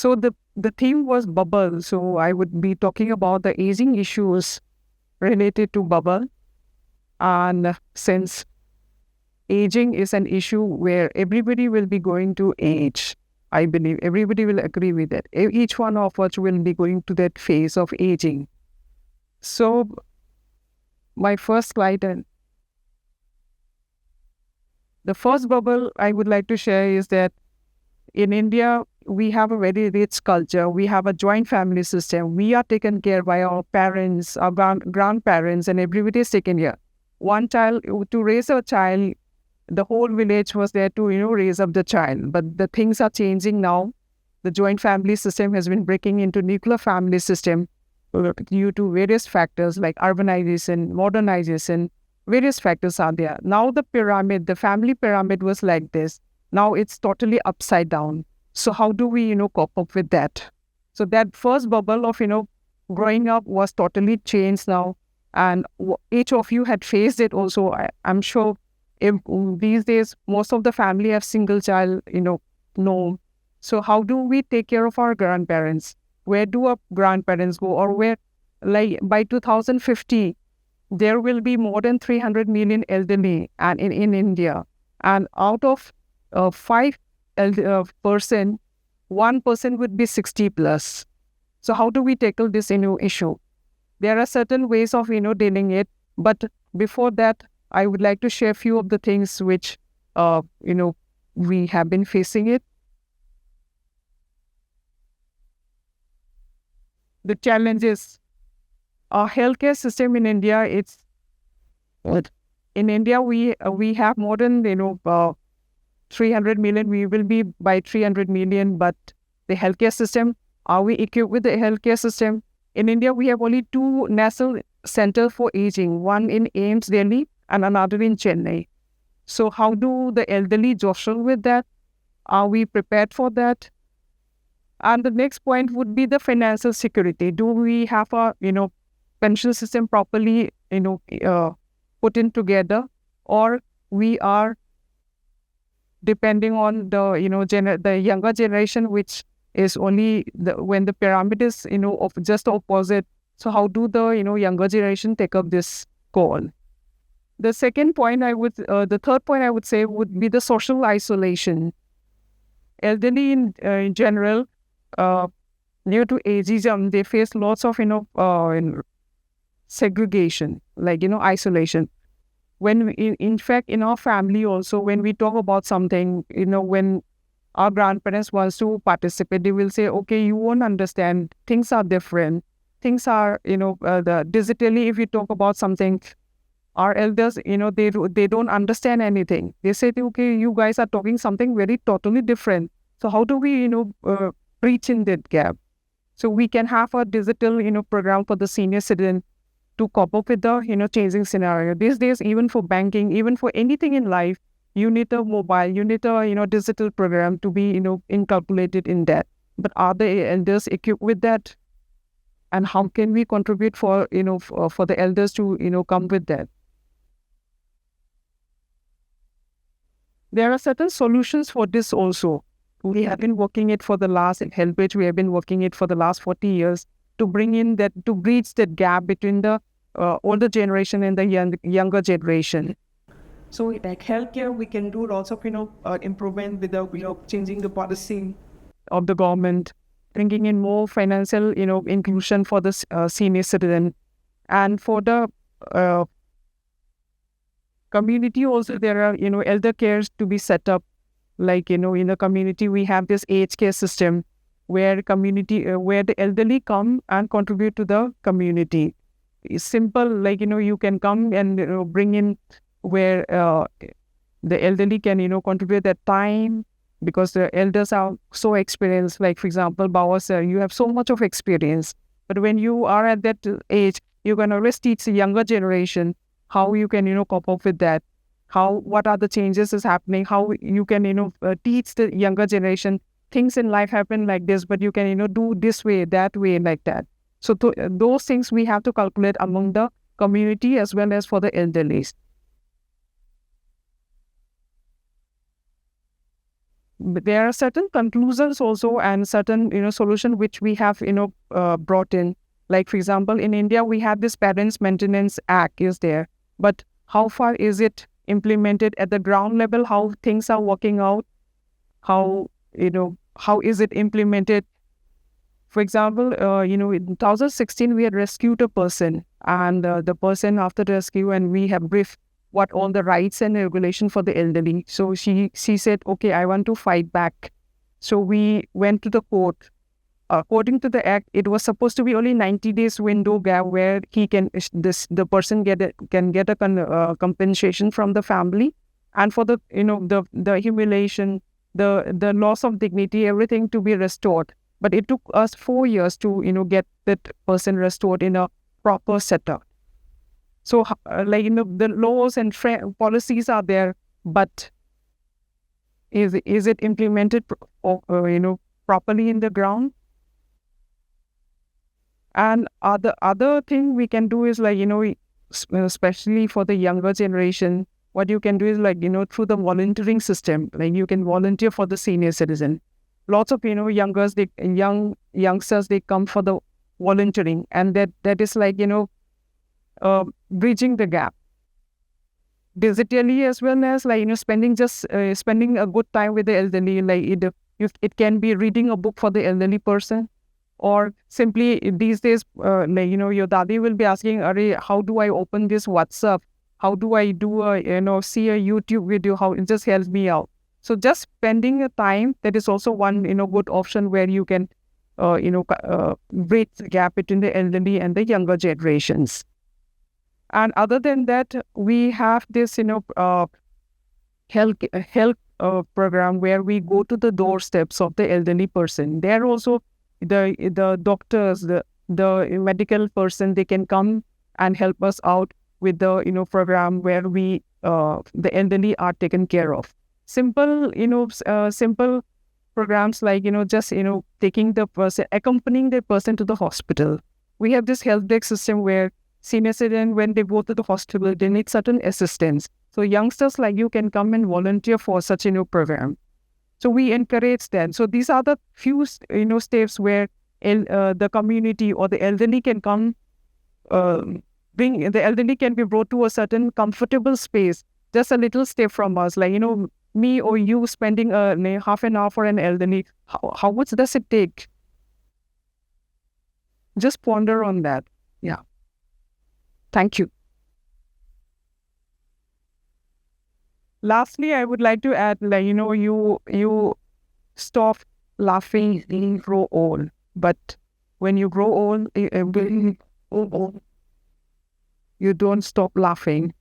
So the theme was bubble. So I would be talking about the aging issues related to bubble. And since aging is an issue where everybody will be going to age, I believe everybody will agree with it. Each one of us will be going to that phase of aging. So my first slide, and the first bubble I would like to share is that in India, we have a very rich culture. We have a joint family system. We are taken care by our parents, our grandparents, and everybody is taken care. One child, to raise a child, the whole village was there to, raise up the child. But the things are changing now. The joint family system has been breaking into nuclear family system due to various factors like urbanization, modernization, various factors are there. Now the pyramid, the family pyramid was like this. Now it's totally upside down. So how do we, cope up with that? So that first bubble of, growing up was totally changed now. And each of you had faced it also. I'm sure if these days, most of the family have single child, no. So how do we take care of our grandparents? Where do our grandparents go? Or where, like by 2050, there will be more than 300 million elderly and in India. And out of 5%, 1% would be 60 plus. So how do we tackle this issue? There are certain ways of dealing it, but before that, I would like to share a few of the things which we have been facing it. The challenges. Our healthcare system in India, in India we have more than 300 million. We will be by 300 million, but the healthcare system, are we equipped with the healthcare system? In India, we have only 2 national centers for aging, one in AIIMS, Delhi, and another in Chennai. So how do the elderly jostle with that? Are we prepared for that? And the next point would be the financial security. Do we have a, pension system properly, put in together, or we are depending on the, the younger generation, which is only when the pyramid is, of just opposite. So how do the, younger generation take up this call? The third point I would say would be the social isolation. Elderly in general, due to ageism, they face lots of, segregation, like, isolation. When in fact, in our family also, when we talk about something, when our grandparents wants to participate, they will say, okay, you won't understand. Things are different. Things are, digitally, if you talk about something, our elders, they don't understand anything. They say, okay, you guys are talking something very totally different. So how do we, breach in that gap? So we can have a digital, program for the senior citizen to cope up with the, changing scenario. These days, even for banking, even for anything in life, you need a mobile, you need a, digital program to be, incorporated in that. But are the elders equipped with that? And how can we contribute for, for the elders to, come with that? There are certain solutions for this also. We have been working it for the last, at HealthBridge, we have been working it for the last 40 years to bring in that, to bridge that gap between the older generation and the younger generation. So like healthcare, we can do lots of, improvement with the, changing the policy of the government, bringing in more financial, inclusion for the senior citizen. And for the community also, there are, elder cares to be set up. Like, in the community, we have this aged care system where where the elderly come and contribute to the community. It's simple, like, you can come and bring in where the elderly can, contribute their time, because the elders are so experienced. Like, for example, Bawa sir, you have so much of experience. But when you are at that age, you're going to always teach the younger generation how you can, cope up with that. What are the changes is happening, how you can, teach the younger generation things in life happen like this, but you can, do this way, that way, like that. So those things we have to calculate among the community as well as for the elderly. there are certain conclusions also and certain, solution which we have, brought in. Like, for example, in India, we have this Parents Maintenance Act is there, but how far is it implemented at the ground level? How things are working out? How is it implemented? For example, in 2016, we had rescued a person, and the person after rescue, and we have briefed what all the rights and regulation for the elderly. So she said, okay, I want to fight back. So we went to the court. According to the act, it was supposed to be only 90 days window gap where the person can get a compensation from the family, and for the the humiliation, the loss of dignity, everything to be restored. But it took us 4 years to get that person restored in a proper setup. So the laws and policies are there, but is it implemented properly in the ground? And other thing we can do is especially for the younger generation, what you can do is through the volunteering system, you can volunteer for the senior citizen. Lots of youngsters they come for the volunteering, and that is bridging the gap digitally, as well as spending a good time with the elderly. It can be reading a book for the elderly person, or simply these days, your dadi will be asking, "Arey, how do I open this WhatsApp? How do I do see a YouTube video? How it just helps me out." So just spending a time, that is also one good option where you can bridge the gap between the elderly and the younger generations. And other than that, we have this health program where we go to the doorsteps of the elderly person. There also the doctors, the medical person, they can come and help us out with the program where we the elderly are taken care of. Simple simple programs like just taking the person, accompanying the person to the hospital. We have this health desk system where senior citizens, when they go to the hospital, they need certain assistance. So youngsters like you can come and volunteer for such a program. So we encourage them. So these are the few steps where the community or the elderly can come. The elderly can be brought to a certain comfortable space. Just a little step from us, me or you spending half an hour for an elderly. How much does it take? Just ponder on that. Yeah. Thank you. Lastly, I would like to add, you stop laughing when you grow old, but when you grow old, you don't stop laughing.